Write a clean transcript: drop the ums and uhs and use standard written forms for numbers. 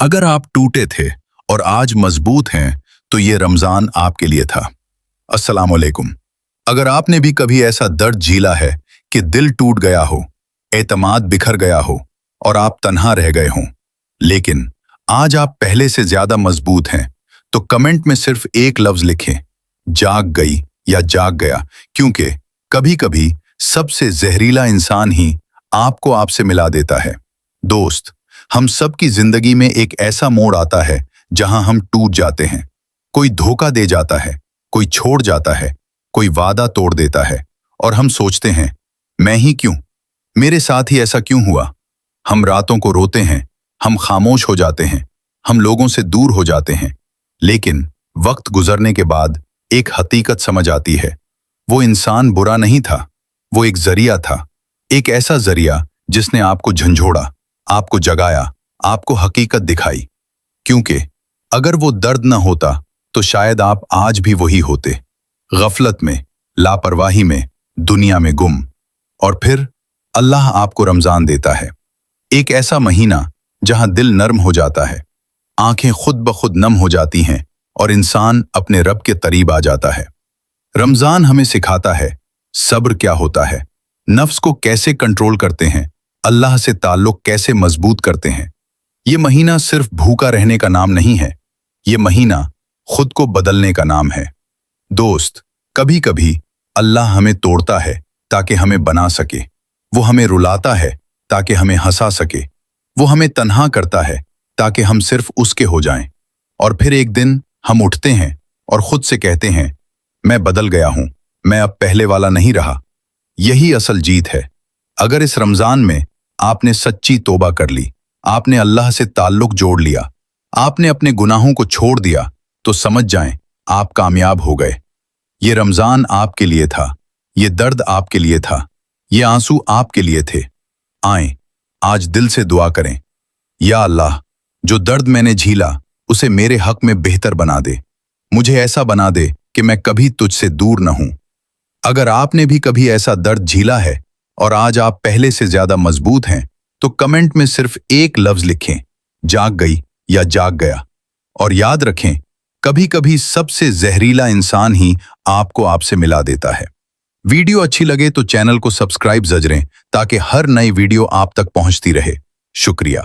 अगर आप टूटे थे और आज मजबूत हैं तो ये रमजान आपके लिए था। अस्सलाम वालेकुम। अगर आपने भी कभी ऐसा दर्द झीला है कि दिल टूट गया हो, एतमाद बिखर गया हो और आप तन्हा रह गए हों, लेकिन आज आप पहले से ज्यादा मजबूत हैं, तो कमेंट में सिर्फ एक लफ्ज लिखें, जाग गई या जाग गया, क्योंकि कभी कभी सबसे जहरीला इंसान ही आपको आपसे मिला देता है। दोस्त, हम सबकी जिंदगी में एक ऐसा मोड़ आता है जहां हम टूट जाते हैं। कोई धोखा दे जाता है, कोई छोड़ जाता है, कोई वादा तोड़ देता है और हम सोचते हैं, मैं ही क्यों, मेरे साथ ही ऐसा क्यों हुआ। हम रातों को रोते हैं, हम खामोश हो जाते हैं, हम लोगों से दूर हो जाते हैं। लेकिन वक्त गुजरने के बाद एक हकीकत समझ आती है, वो इंसान बुरा नहीं था, वो एक जरिया था, एक ऐसा जरिया जिसने आपको झंझोड़ा, आपको जगाया, आपको हकीकत दिखाई। क्योंकि अगर वो दर्द न होता तो शायद आप आज भी वही होते, गफलत में, लापरवाही में, दुनिया में गुम। और फिर अल्लाह आपको रमजान देता है, एक ऐसा महीना जहां दिल नर्म हो जाता है, आंखें खुद ब खुद नम हो जाती हैं और इंसान अपने रब के करीब आ जाता है। रमजान हमें सिखाता है सब्र क्या होता है, नफ्स को कैसे कंट्रोल करते हैं, अल्लाह से ताल्लुक कैसे मजबूत करते हैं। ये महीना सिर्फ भूखा रहने का नाम नहीं है, ये महीना खुद को बदलने का नाम है। दोस्त, कभी कभी अल्लाह हमें तोड़ता है ताकि हमें बना सके, वो हमें रुलाता है ताकि हमें हंसा सके, वो हमें तन्हा करता है ताकि हम सिर्फ उसके हो जाएं। और फिर एक दिन हम उठते हैं और खुद से कहते हैं, मैं बदल गया हूं, मैं अब पहले वाला नहीं रहा। यही असल जीत है। अगर इस रमजान में आपने सच्ची तौबा कर ली, आपने अल्लाह से ताल्लुक जोड़ लिया, आपने अपने गुनाहों को छोड़ दिया, तो समझ जाएं आप कामयाब हो गए। ये रमजान आपके लिए था, ये दर्द आपके लिए था, ये आंसू आपके लिए थे। आएं, आज दिल से दुआ करें, या अल्लाह, जो दर्द मैंने झीला उसे मेरे हक में बेहतर बना दे, मुझे ऐसा बना दे कि मैं कभी तुझसे दूर न हूं। अगर आपने भी कभी ऐसा दर्द झीला है और आज आप पहले से ज्यादा मजबूत हैं, तो कमेंट में सिर्फ एक लफ्ज लिखें, जाग गई या जाग गया। और याद रखें, कभी कभी सबसे जहरीला इंसान ही आपको आपसे मिला देता है। वीडियो अच्छी लगे तो चैनल को सब्सक्राइब जरूर ताकि हर नई वीडियो आप तक पहुंचती रहे। शुक्रिया।